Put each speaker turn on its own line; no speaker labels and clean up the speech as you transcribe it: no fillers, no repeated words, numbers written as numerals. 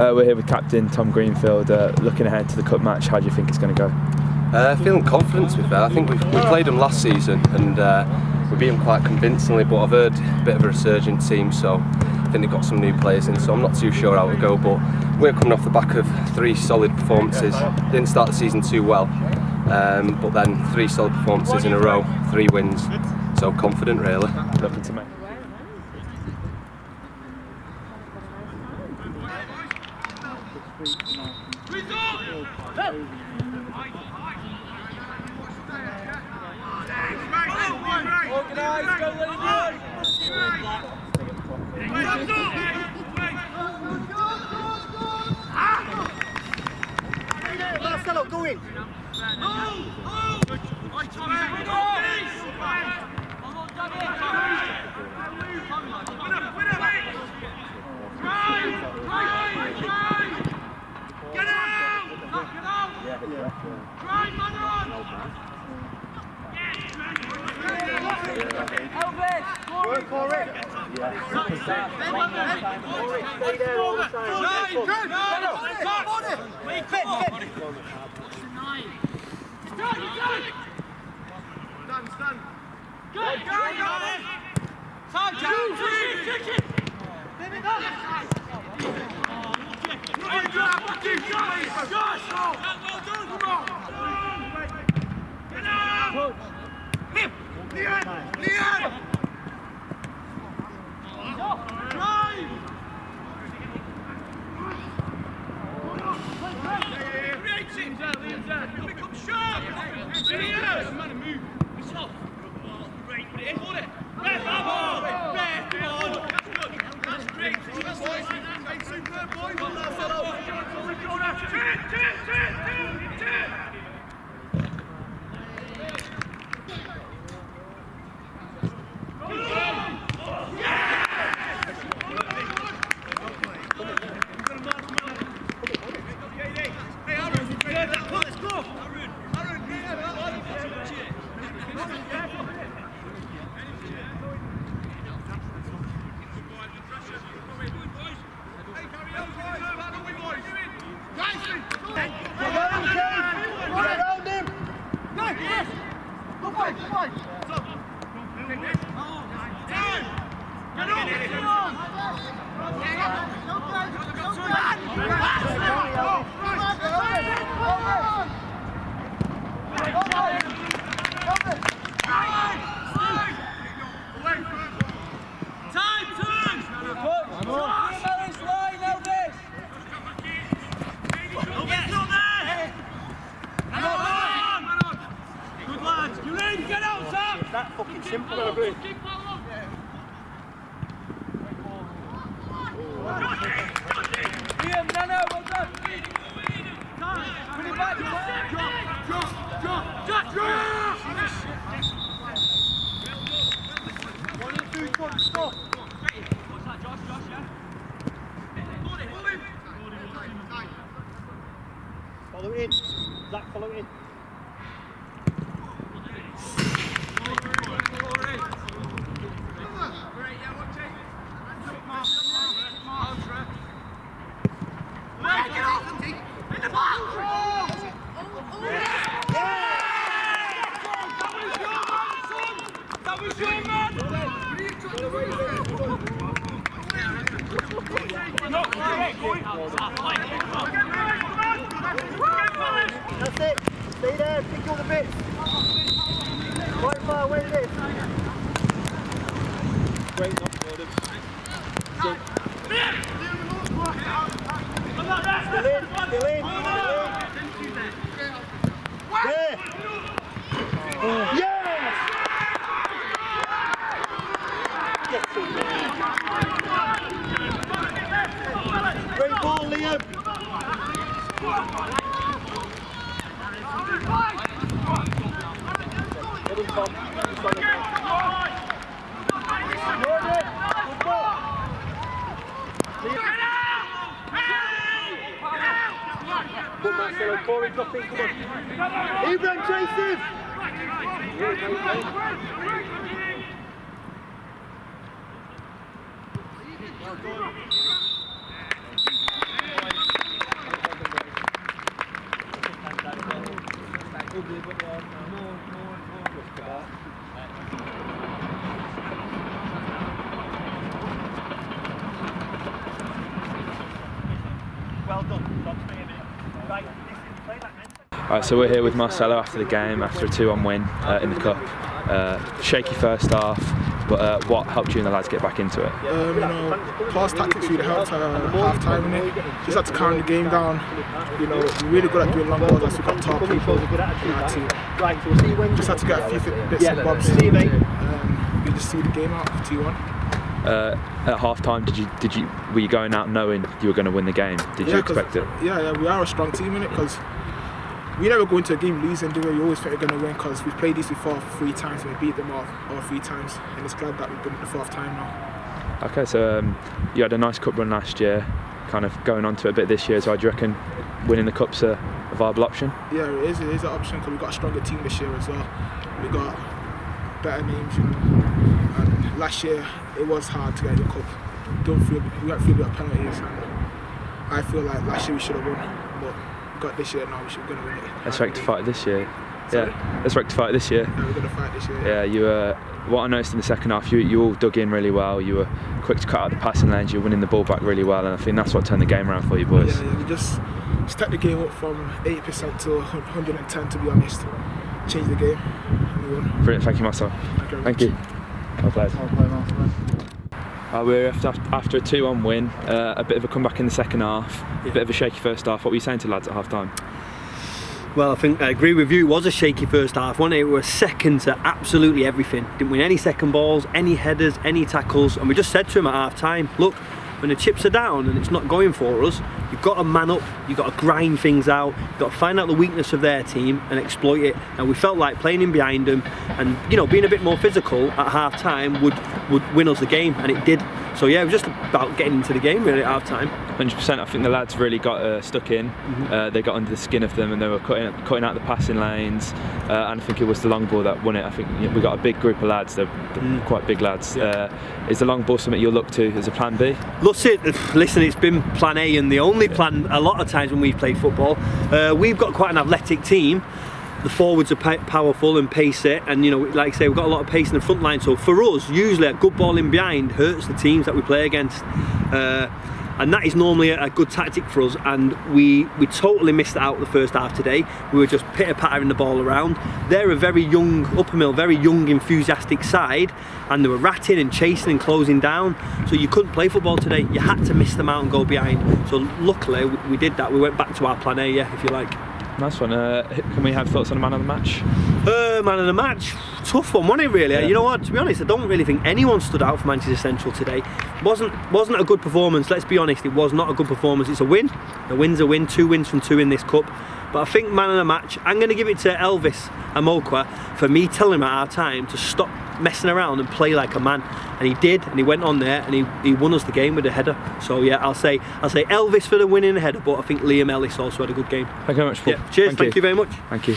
We're here with Captain Tom Greenfield. Looking ahead to the cup match, how do you think it's going to go?
Feeling confident, to be fair. I think we played them last season and we beat them quite convincingly, but I've heard a bit of a resurgent team, so I think they've got some new players in, so I'm not too sure how it'll go, but we're coming off the back of 3 solid performances. Didn't start the season too well, but then 3 solid performances in a row, 3 wins, so confident really.
Looking to make.
Marcelo, go in. Work for it. Stay there all the time. Stand. That fucking simple. Liam, no, well done. Put it back. Drop. 1 and 2, come on, stop. What's that, Josh, yeah? Follow in. Zach, follow in. That's it. Stay there. Pick all the bits. Right far away it is. Great knock, Gordon. Still in. There. Yes! Great ball, Liam. Get him, Tom. Good ball. Good Marcelo, Corey, drop in, come on. Ibrahim, chase him! Well done. Well done. Right, play that next.
Alright, so we're here with Marcelo after the game, after a 2-1 win in the cup. Shaky first half, but what helped you and the lads get back into it?
Pass tactics really helped half time in it. Just had to calm the game down. We're really good at doing long balls as we got top people in our team. Just had to get a few bits and bobs. We just see the game out 2-1.
At half time, were you going out knowing you were going to win the game? Did you expect it?
Yeah, we are a strong team in it because we never go into a game losing, do we? You always think we're going to win because we've played these before 3 times and we beat them all 3 times, and it's glad that we've done it the 4th time now.
Okay, so you had a nice cup run last year, kind of going on to it a bit this year, so do you reckon winning the cup's a viable option?
Yeah, it is an option because we've got a stronger team this year as well. We've got better names, and last year it was hard to get the cup. We got 3 bit of penalties, and I feel like last year we should have won, but we got this year now, we're going to win it.
Let's rectify it this year.
Sorry?
Yeah, let's rectify it this year.
Yeah, we're going to fight this year.
Yeah, you what I noticed in the second half, you all dug in really well. You were quick to cut out the passing lanes. You were winning the ball back really well, and I think that's what turned the game around for you boys.
Yeah, we just stepped the game up from 80% to 110, to be honest. Changed the game, and we won.
Brilliant, thank you, Marcel. Thank you. Well played. We're after a 2-1 win, a bit of a comeback in the second half, a bit of a shaky first half. What were you saying to lads at half time?
Well, I think I agree with you. It was a shaky first half, wasn't it? We were second to absolutely everything. Didn't win any second balls, any headers, any tackles, and we just said to him at half time, look, when the chips are down and it's not going for us, you've got to man up, you've got to grind things out, you've got to find out the weakness of their team and exploit it. And we felt like playing in behind them and being a bit more physical at half time would win us the game, and it did. So yeah, it was just about getting into the game really at half time.
100%. I think the lads really got stuck in. They got under the skin of them and they were cutting out the passing lanes, and I think it was the long ball that won it. I think we got a big group of lads, they're quite big lads.
Yeah.
Is the long ball something you'll look to as a plan B?
Listen, it's been plan A and the only plan a lot of times when we've played football. We've got quite an athletic team. The forwards are powerful and pace it, and like I say, we've got a lot of pace in the front line. So for us, usually a good ball in behind hurts the teams that we play against, and that is normally a good tactic for us. And we totally missed out the first half today. We were just pitter-pattering the ball around. They're a very young Uppermill, very young, enthusiastic side, and they were ratting and chasing and closing down. So you couldn't play football today. You had to miss them out and go behind. So luckily we did that. We went back to our plan A, if you like.
Nice one. Can we have thoughts on the man of the match?
Man of the match, tough one, wasn't it really? Yeah. You know what, to be honest, I don't really think anyone stood out for Manchester Central today. Wasn't a good performance, let's be honest. It was not a good performance. It's a win. A win's a win. 2 wins from 2 in this cup. But I think man of the match, I'm going to give it to Elvis Amokwa for me telling him at our time to stop messing around and play like a man. And he did, and he went on there and he won us the game with a header. So yeah, I'll say Elvis for the winning header, but I think Liam Ellis also had a good game.
Thank you very much, Paul.
Yeah, cheers, thank you very much.
Thank you.